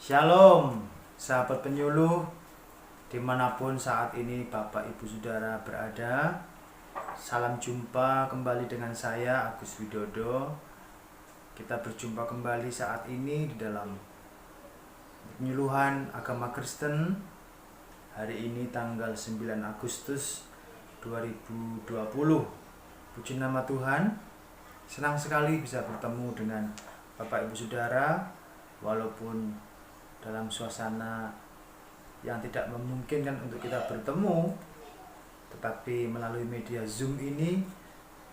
Shalom, sahabat penyuluh, dimanapun saat ini Bapak Ibu Saudara berada. Salam jumpa kembali dengan saya, Agus Widodo. Kita berjumpa kembali saat ini di dalam penyuluhan agama Kristen. Hari ini tanggal 9 Agustus 2020. Puji nama Tuhan, senang sekali bisa bertemu dengan Bapak Ibu Saudara, walaupun dalam suasana yang tidak memungkinkan untuk kita bertemu, tetapi melalui media Zoom ini,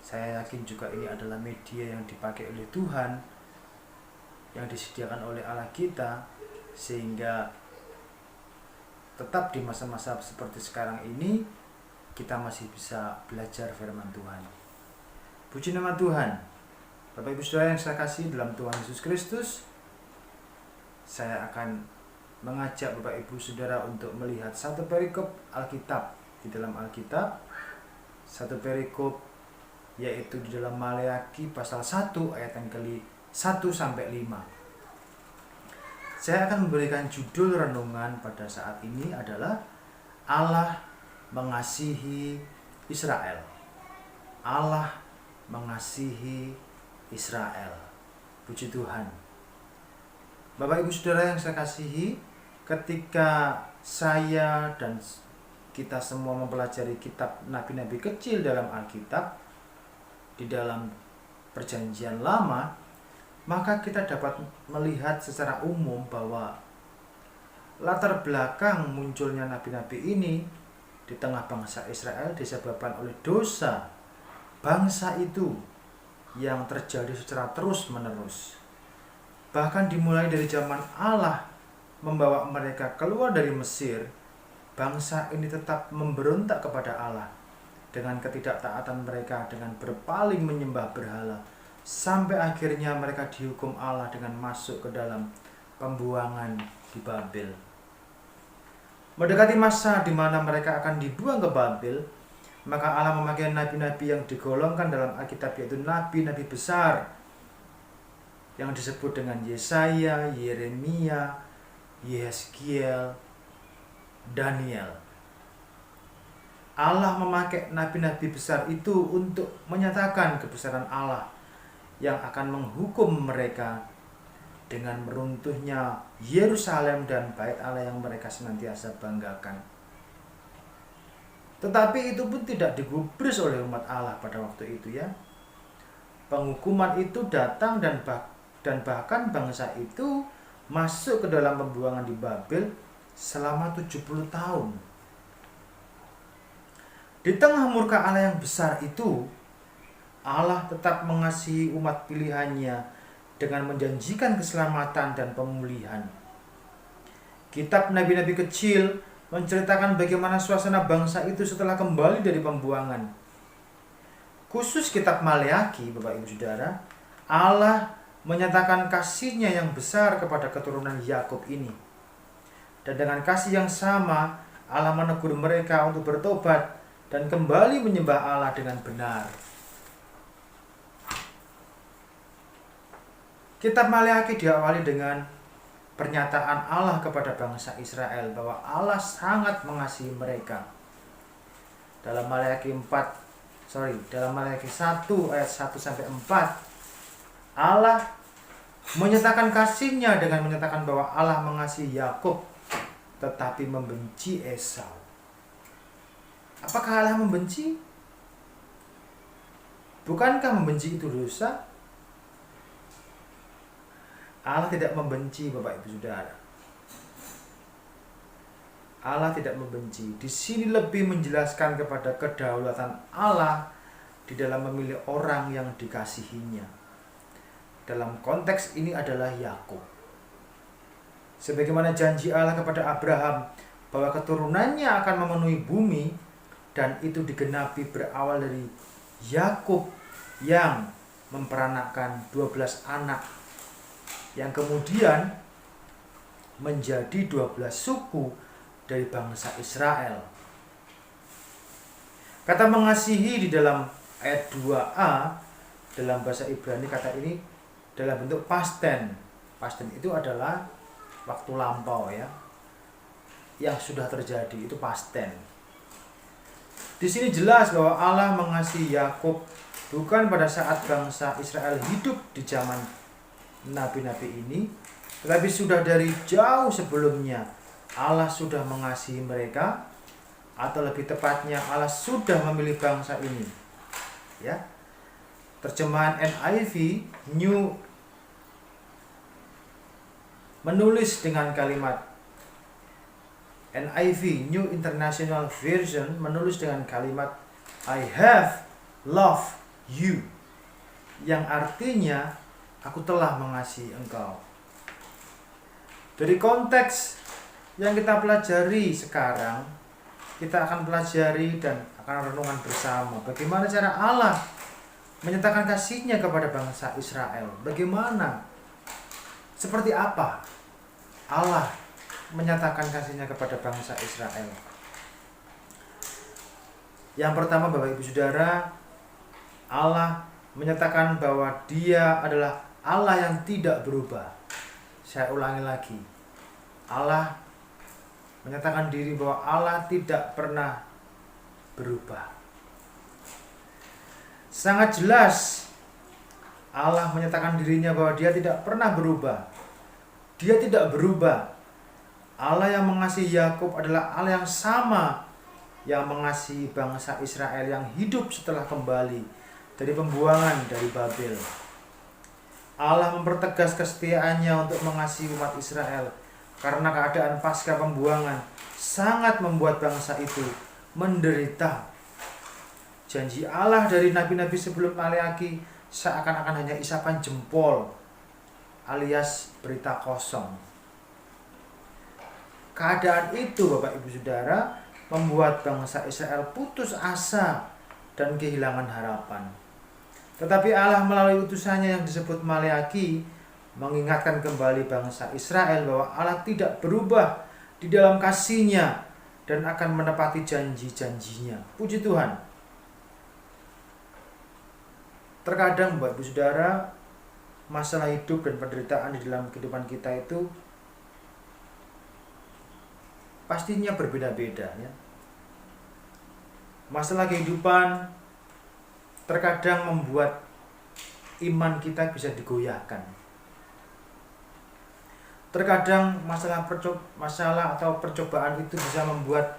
saya yakin juga ini adalah media yang dipakai oleh Tuhan, yang disediakan oleh Allah kita, sehingga tetap di masa-masa seperti sekarang ini kita masih bisa belajar firman Tuhan. Puji nama Tuhan. Bapak Ibu Saudara yang saya kasih dalam Tuhan Yesus Kristus, saya akan mengajak Bapak Ibu Saudara untuk melihat satu perikop Alkitab di dalam Alkitab. Satu perikop yaitu di dalam Maleakhi pasal 1 ayat yang ke-1 sampai 5. Saya akan memberikan judul renungan pada saat ini adalah Allah mengasihi Israel. Allah mengasihi Israel. Puji Tuhan. Bapak Ibu Saudara yang saya kasihi, ketika saya dan kita semua mempelajari kitab nabi-nabi kecil dalam Alkitab, di dalam Perjanjian Lama, maka kita dapat melihat secara umum bahwa latar belakang munculnya nabi-nabi ini di tengah bangsa Israel disebabkan oleh dosa bangsa itu yang terjadi secara terus-menerus. Bahkan dimulai dari zaman Allah membawa mereka keluar dari Mesir, bangsa ini tetap memberontak kepada Allah dengan ketidaktaatan mereka, dengan berpaling menyembah berhala, sampai akhirnya mereka dihukum Allah dengan masuk ke dalam pembuangan di Babel. Mendekati masa di mana mereka akan dibuang ke Babel, maka Allah memakai nabi-nabi yang digolongkan dalam Alkitab, yaitu nabi-nabi besar yang disebut dengan Yesaya, Yeremia, Yehezkiel, Daniel. Allah memakai nabi-nabi besar itu untuk menyatakan kebesaran Allah yang akan menghukum mereka dengan meruntuhnya Yerusalem dan bait Allah yang mereka senantiasa banggakan. Tetapi itu pun tidak digubris oleh umat Allah pada waktu itu, ya. Penghukuman itu datang dan bahkan bangsa itu masuk ke dalam pembuangan di Babel selama 70 tahun. Di tengah murka Allah yang besar itu, Allah tetap mengasihi umat pilihannya dengan menjanjikan keselamatan dan pemulihan. Kitab nabi-nabi kecil menceritakan bagaimana suasana bangsa itu setelah kembali dari pembuangan. Khusus kitab Maleakhi, Bapak Ibu Saudara, Allah menyatakan kasih-Nya yang besar kepada keturunan Yakub ini. Dan dengan kasih yang sama, Allah menegur mereka untuk bertobat dan kembali menyembah Allah dengan benar. Kitab Maleakhi diawali dengan pernyataan Allah kepada bangsa Israel bahwa Allah sangat mengasihi mereka. Dalam Maleakhi 1 ayat 1 sampai 4, Allah menyatakan kasih-Nya dengan menyatakan bahwa Allah mengasihi Yakub tetapi membenci Esau. Apakah Allah membenci? Bukankah membenci itu dosa? Allah tidak membenci, Bapak Ibu Saudara. Allah tidak membenci. Di sini lebih menjelaskan kepada kedaulatan Allah di dalam memilih orang yang dikasihinya. Dalam konteks ini adalah Yakub. Sebagaimana janji Allah kepada Abraham bahwa keturunannya akan memenuhi bumi, dan itu digenapi berawal dari Yakub yang memperanakkan 12 anak yang kemudian menjadi 12 suku dari bangsa Israel. Kata mengasihi di dalam ayat 2a dalam bahasa Ibrani, kata ini dalam bentuk past tense. Past tense itu adalah waktu lampau ya, yang sudah terjadi, itu past tense. Di sini jelas bahwa Allah mengasihi Yakub bukan pada saat bangsa Israel hidup di zaman nabi-nabi ini, tetapi sudah dari jauh sebelumnya Allah sudah mengasihi mereka, atau lebih tepatnya Allah sudah memilih bangsa ini. Ya. Terjemahan NIV menulis dengan kalimat, NIV New International Version menulis dengan kalimat I have loved you, yang artinya aku telah mengasihi engkau. Dari konteks yang kita pelajari sekarang, kita akan pelajari dan akan renungan bersama bagaimana cara Allah menyatakan kasih-Nya kepada bangsa Israel. Bagaimana, seperti apa Allah menyatakan kasih-Nya kepada bangsa Israel. Yang pertama, Bapak Ibu Saudara, Allah menyatakan bahwa Dia adalah Allah yang tidak berubah. Saya ulangi lagi, Allah menyatakan diri bahwa Allah tidak pernah berubah. Sangat jelas Allah menyatakan dirinya bahwa Dia tidak pernah berubah. Dia tidak berubah. Allah yang mengasihi Yakub adalah Allah yang sama yang mengasihi bangsa Israel yang hidup setelah kembali dari pembuangan dari Babel. Allah mempertegas kesetiaannya untuk mengasihi umat Israel karena keadaan pasca pembuangan sangat membuat bangsa itu menderita. Janji Allah dari nabi-nabi sebelum Maleaki seakan-akan hanya isapan jempol alias berita kosong. Keadaan itu, Bapak Ibu Saudara, membuat bangsa Israel putus asa dan kehilangan harapan. Tetapi Allah melalui utusannya yang disebut Maleaki mengingatkan kembali bangsa Israel bahwa Allah tidak berubah di dalam kasih-Nya dan akan menepati janji-janjinya. Puji Tuhan. Terkadang, Bapak Ibu Saudara, masalah hidup dan penderitaan di dalam kehidupan kita itu pastinya berbeda-beda ya. Masalah kehidupan terkadang membuat iman kita bisa digoyahkan. Terkadang masalah atau percobaan itu bisa membuat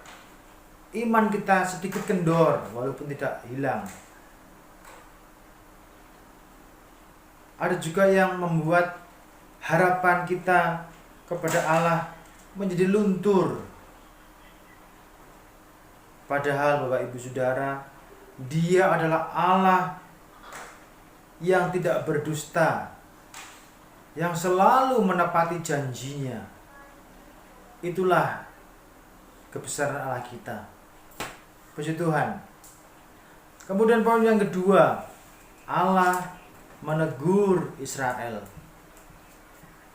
iman kita sedikit kendor walaupun tidak hilang. Ada juga yang membuat harapan kita kepada Allah menjadi luntur. Padahal Bapak Ibu Saudara, Dia adalah Allah yang tidak berdusta, yang selalu menepati janji-Nya. Itulah kebesaran Allah kita. Puji Tuhan. Kemudian poin yang kedua, Allah menegur Israel.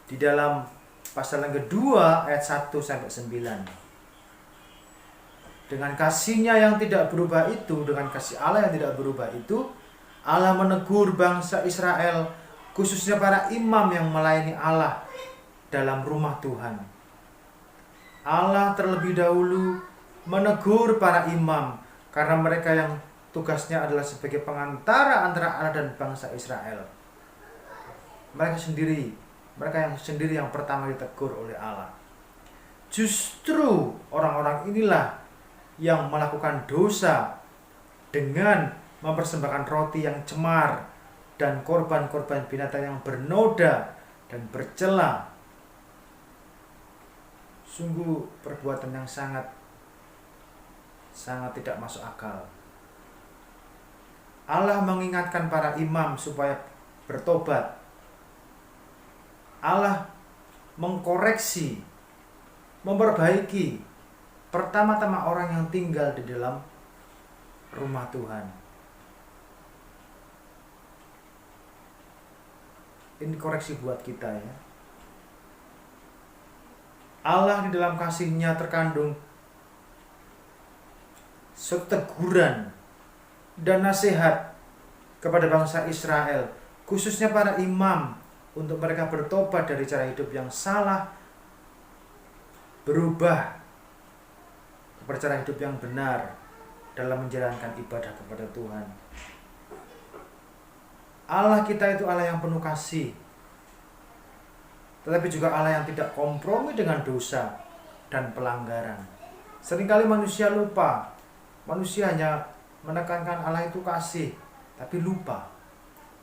Di dalam pasal yang kedua ayat 1-9. Dengan kasih-Nya yang tidak berubah itu, dengan kasih Allah yang tidak berubah itu, Allah menegur bangsa Israel, khususnya para imam yang melayani Allah dalam rumah Tuhan. Allah terlebih dahulu menegur para imam karena mereka yang tugasnya adalah sebagai pengantara antara Allah dan bangsa Israel. Mereka yang sendiri yang pertama ditegur oleh Allah. Justru orang-orang inilah yang melakukan dosa dengan mempersembahkan roti yang cemar dan korban-korban binatang yang bernoda dan bercela. Sungguh perbuatan yang sangat tidak masuk akal. Allah mengingatkan para imam supaya bertobat. Allah mengkoreksi, memperbaiki pertama-tama orang yang tinggal di dalam rumah Tuhan. Ini koreksi buat kita ya. Allah di dalam kasih-Nya terkandung teguran dan nasihat kepada bangsa Israel, khususnya para imam, untuk mereka bertobat dari cara hidup yang salah berubah kepada cara hidup yang benar dalam menjalankan ibadah kepada Tuhan. Allah kita itu Allah yang penuh kasih, tetapi juga Allah yang tidak kompromi dengan dosa dan pelanggaran. Seringkali manusia lupa, manusia hanya menekankan Allah itu kasih, tapi lupa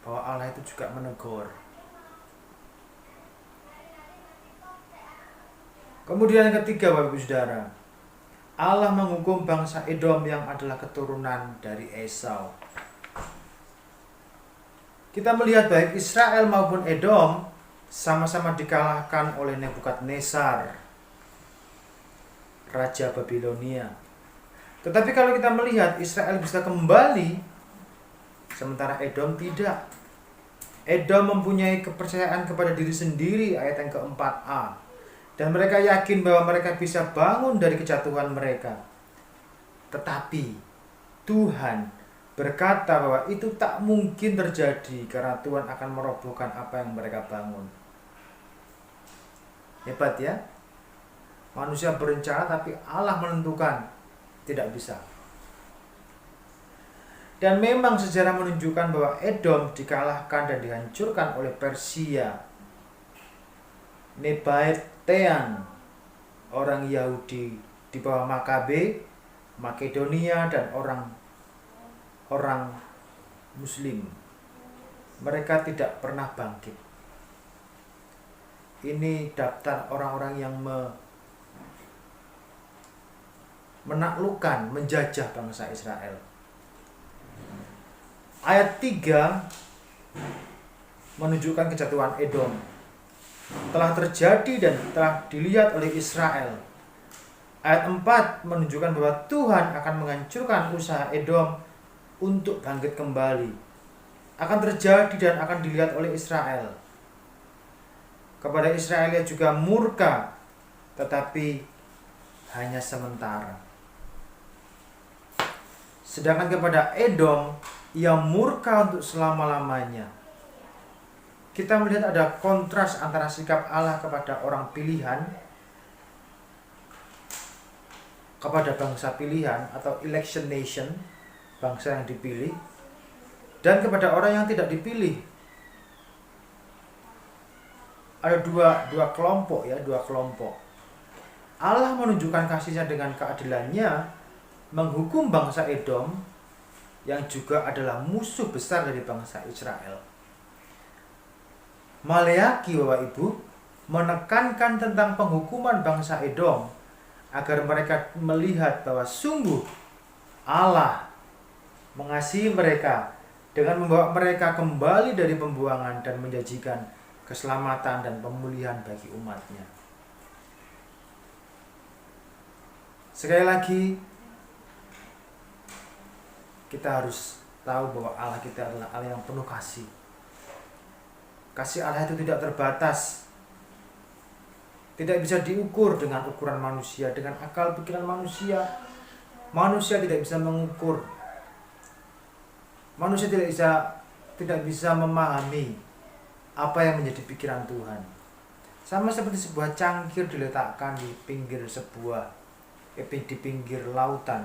bahwa Allah itu juga menegur. Kemudian yang ketiga, Bapak Ibu Saudara, Allah menghukum bangsa Edom yang adalah keturunan dari Esau. Kita melihat baik Israel maupun Edom sama-sama dikalahkan oleh Nebukadnezar, Raja Babilonia. Tetapi kalau kita melihat Israel bisa kembali, sementara Edom tidak. Edom mempunyai kepercayaan kepada diri sendiri, ayat yang keempat-a. Dan mereka yakin bahwa mereka bisa bangun dari kejatuhan mereka. Tetapi Tuhan berkata bahwa itu tak mungkin terjadi karena Tuhan akan merobohkan apa yang mereka bangun. Hebat ya. Manusia berencana tapi Allah menentukan tidak bisa. Dan memang sejarah menunjukkan bahwa Edom dikalahkan dan dihancurkan oleh Persia, Nebatean, orang Yahudi di bawah Makabe, Makedonia, dan orang Muslim. Mereka tidak pernah bangkit. Ini daftar orang-orang yang menaklukkan, menjajah bangsa Israel. Ayat 3 menunjukkan kejatuhan Edom telah terjadi dan telah dilihat oleh Israel. Ayat 4 menunjukkan bahwa Tuhan akan menghancurkan usaha Edom untuk bangkit kembali. Akan terjadi dan akan dilihat oleh Israel. Kepada Israel ia juga murka, tetapi hanya sementara. Sedangkan kepada Edom ia murka untuk selama-lamanya. Kita melihat ada kontras antara sikap Allah kepada orang pilihan, kepada bangsa pilihan atau election nation, bangsa yang dipilih, dan kepada orang yang tidak dipilih. Ada dua kelompok ya, dua kelompok. Allah menunjukkan kasihnya dengan keadilannya, menghukum bangsa Edom yang juga adalah musuh besar dari bangsa Israel. Maleaki, Bapak Ibu, menekankan tentang penghukuman bangsa Edom agar mereka melihat bahwa sungguh Allah mengasihi mereka dengan membawa mereka kembali dari pembuangan dan menjanjikan keselamatan dan pemulihan bagi umatnya. Sekali lagi, kita harus tahu bahwa Allah kita adalah Allah yang penuh kasih. Kasih Allah itu tidak terbatas, tidak bisa diukur dengan ukuran manusia, dengan akal pikiran manusia. Manusia tidak bisa mengukur. Manusia tidak bisa memahami apa yang menjadi pikiran Tuhan. Sama seperti sebuah cangkir diletakkan di pinggir di pinggir lautan.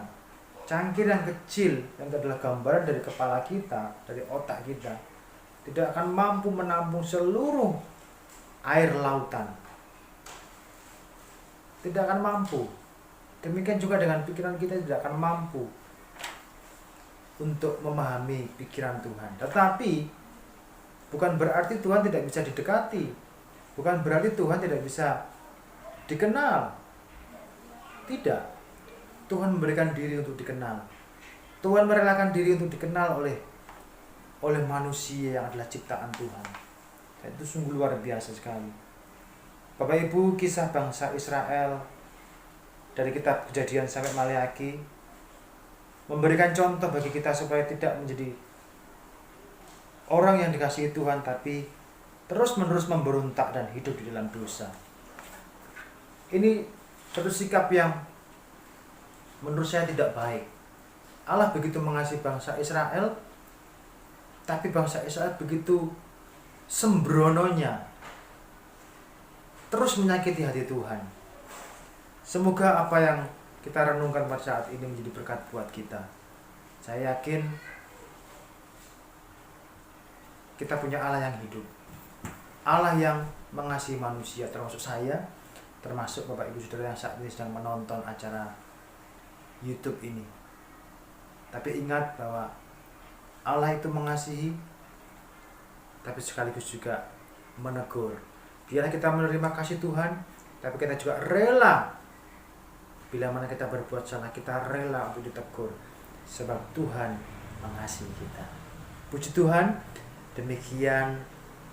Cangkir yang kecil yang adalah gambaran dari kepala kita, dari otak kita, tidak akan mampu menampung seluruh air lautan. Tidak akan mampu. Demikian juga dengan pikiran kita tidak akan mampu untuk memahami pikiran Tuhan. Tetapi bukan berarti Tuhan tidak bisa didekati. Bukan berarti Tuhan tidak bisa dikenal. Tidak. Tuhan memberikan diri untuk dikenal. Tuhan merelakan diri untuk dikenal oleh manusia yang adalah ciptaan Tuhan. Dan itu sungguh luar biasa sekali. Bapak Ibu, kisah bangsa Israel dari kitab Kejadian sampai Maleaki memberikan contoh bagi kita supaya tidak menjadi orang yang dikasihi Tuhan tapi terus-menerus memberontak dan hidup di dalam dosa. Ini satu sikap yang menurut saya tidak baik. Allah begitu mengasihi bangsa Israel, tapi bangsa Israel begitu sembrononya terus menyakiti hati Tuhan. Semoga apa yang kita renungkan pada saat ini menjadi berkat buat kita. Saya yakin kita punya Allah yang hidup, Allah yang mengasihi manusia, termasuk saya, termasuk Bapak Ibu Saudara yang saat ini sedang menonton acara YouTube ini. Tapi ingat bahwa Allah itu mengasihi, tapi sekaligus juga menegur. Biarlah kita menerima kasih Tuhan, tapi kita juga rela. Bila mana kita berbuat salah, kita rela untuk ditegur, sebab Tuhan mengasihi kita. Puji Tuhan, demikian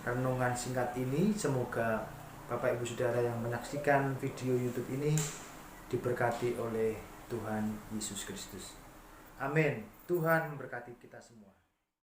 renungan singkat ini. Semoga Bapak Ibu Saudara yang menyaksikan video YouTube ini diberkati oleh Tuhan Yesus Kristus. Amin. Tuhan memberkati kita semua.